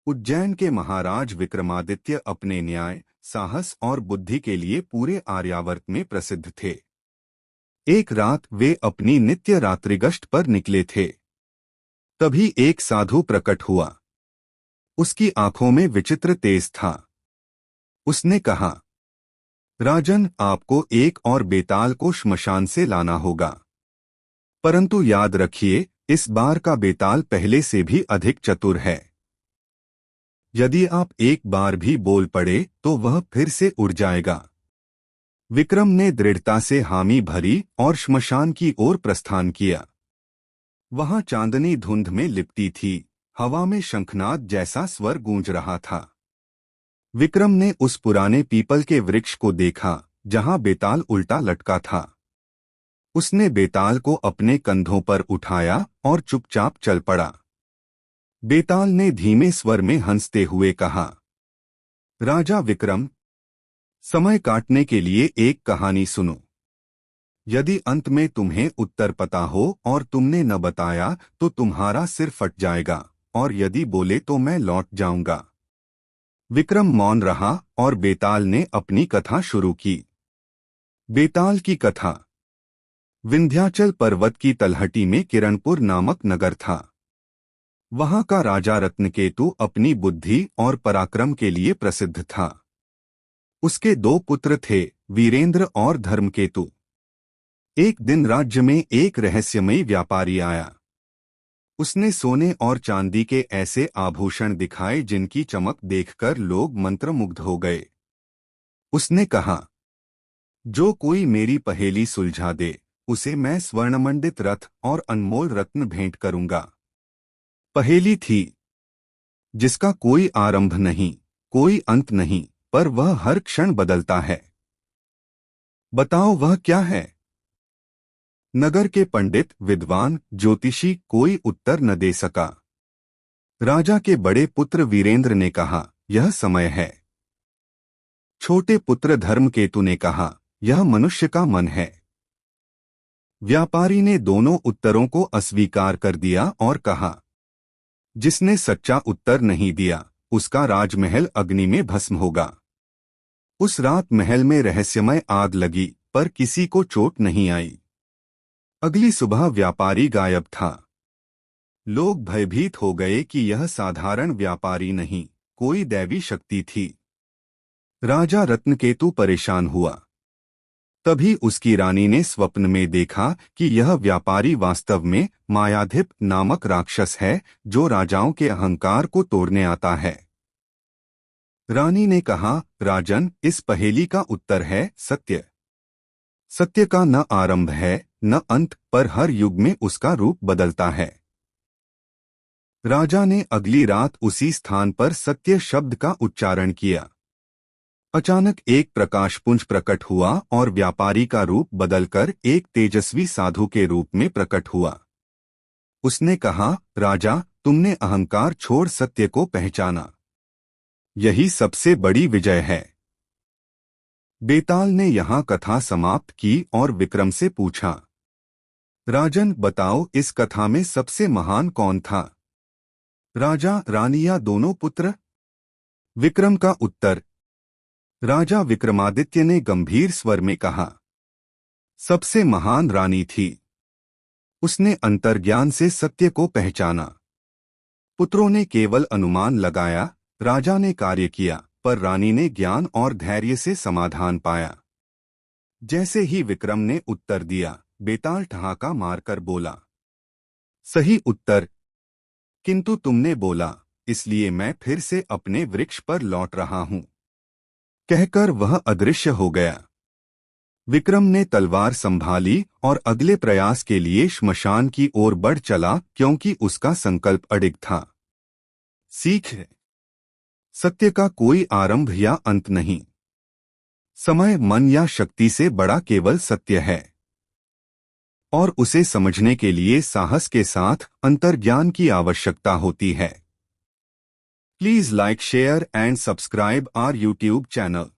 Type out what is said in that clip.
उज्जैन के महाराज विक्रमादित्य अपने न्याय, साहस और बुद्धि के लिए पूरे आर्यावर्त में प्रसिद्ध थे। एक रात वे अपनी नित्य रात्रिगश्त पर निकले थे। तभी एक साधु प्रकट हुआ। उसकी आंखों में विचित्र तेज था। उसने कहा, राजन, आपको एक और बेताल को श्मशान से लाना होगा। परंतु याद रखिए, इस बार का बेताल पहले से भी अधिक चतुर है। यदि आप एक बार भी बोल पड़े तो वह फिर से उड़ जाएगा। विक्रम ने दृढ़ता से हामी भरी और श्मशान की ओर प्रस्थान किया। वहां चांदनी धुंध में लिपटी थी, हवा में शंखनाद जैसा स्वर गूंज रहा था। विक्रम ने उस पुराने पीपल के वृक्ष को देखा जहां बेताल उल्टा लटका था। उसने बेताल को अपने कंधों पर उठाया और चुपचाप चल पड़ा। बेताल ने धीमे स्वर में हंसते हुए कहा, राजा विक्रम, समय काटने के लिए एक कहानी सुनो। यदि अंत में तुम्हें उत्तर पता हो और तुमने न बताया तो तुम्हारा सिर फट जाएगा, और यदि बोले तो मैं लौट जाऊंगा। विक्रम मौन रहा और बेताल ने अपनी कथा शुरू की। बेताल की कथा। विंध्याचल पर्वत की तलहटी में किरणपुर नामक नगर था। वहां का राजा रत्नकेतु अपनी बुद्धि और पराक्रम के लिए प्रसिद्ध था। उसके दो पुत्र थे, वीरेंद्र और धर्मकेतु। एक दिन राज्य में एक रहस्यमयी व्यापारी आया। उसने सोने और चांदी के ऐसे आभूषण दिखाए जिनकी चमक देखकर लोग मंत्रमुग्ध हो गए। उसने कहा, जो कोई मेरी पहेली सुलझा दे उसे मैं स्वर्णमंडित रथ और अनमोल रत्न भेंट करूंगा। पहेली थी, जिसका कोई आरंभ नहीं, कोई अंत नहीं, पर वह हर क्षण बदलता है। बताओ वह क्या है? नगर के पंडित, विद्वान, ज्योतिषी कोई उत्तर न दे सका। राजा के बड़े पुत्र वीरेंद्र ने कहा, यह समय है। छोटे पुत्र धर्मकेतु ने कहा, यह मनुष्य का मन है। व्यापारी ने दोनों उत्तरों को अस्वीकार कर दिया और कहा, जिसने सच्चा उत्तर नहीं दिया उसका राजमहल अग्नि में भस्म होगा। उस रात महल में रहस्यमय आग लगी, पर किसी को चोट नहीं आई। अगली सुबह व्यापारी गायब था। लोग भयभीत हो गए कि यह साधारण व्यापारी नहीं, कोई दैवी शक्ति थी। राजा रत्नकेतु परेशान हुआ। तभी उसकी रानी ने स्वप्न में देखा कि यह व्यापारी वास्तव में मायाधिप नामक राक्षस है, जो राजाओं के अहंकार को तोड़ने आता है। रानी ने कहा, राजन, इस पहेली का उत्तर है सत्य। सत्य का न आरंभ है न अंत, पर हर युग में उसका रूप बदलता है। राजा ने अगली रात उसी स्थान पर सत्य शब्द का उच्चारण किया। अचानक एक प्रकाशपुंज प्रकट हुआ और व्यापारी का रूप बदलकर एक तेजस्वी साधु के रूप में प्रकट हुआ। उसने कहा, राजा, तुमने अहंकार छोड़ सत्य को पहचाना। यही सबसे बड़ी विजय है। बेताल ने यहाँ कथा समाप्त की और विक्रम से पूछा, राजन, बताओ इस कथा में सबसे महान कौन था? राजा, रानी या दोनों पुत्र? विक्रम का उत्तर। राजा विक्रमादित्य ने गंभीर स्वर में कहा, सबसे महान रानी थी। उसने अंतर्ज्ञान से सत्य को पहचाना। पुत्रों ने केवल अनुमान लगाया, राजा ने कार्य किया, पर रानी ने ज्ञान और धैर्य से समाधान पाया। जैसे ही विक्रम ने उत्तर दिया, बेताल ठहाका मारकर बोला, सही उत्तर, किंतु तुमने बोला, इसलिए मैं फिर से अपने वृक्ष पर लौट रहा हूं। कहकर वह अदृश्य हो गया। विक्रम ने तलवार संभाली और अगले प्रयास के लिए श्मशान की ओर बढ़ चला, क्योंकि उसका संकल्प अडिग था। सीख है, सत्य का कोई आरंभ या अंत नहीं। समय, मन या शक्ति से बड़ा केवल सत्य है, और उसे समझने के लिए साहस के साथ अंतर्ज्ञान की आवश्यकता होती है। Please like, share and subscribe our YouTube channel.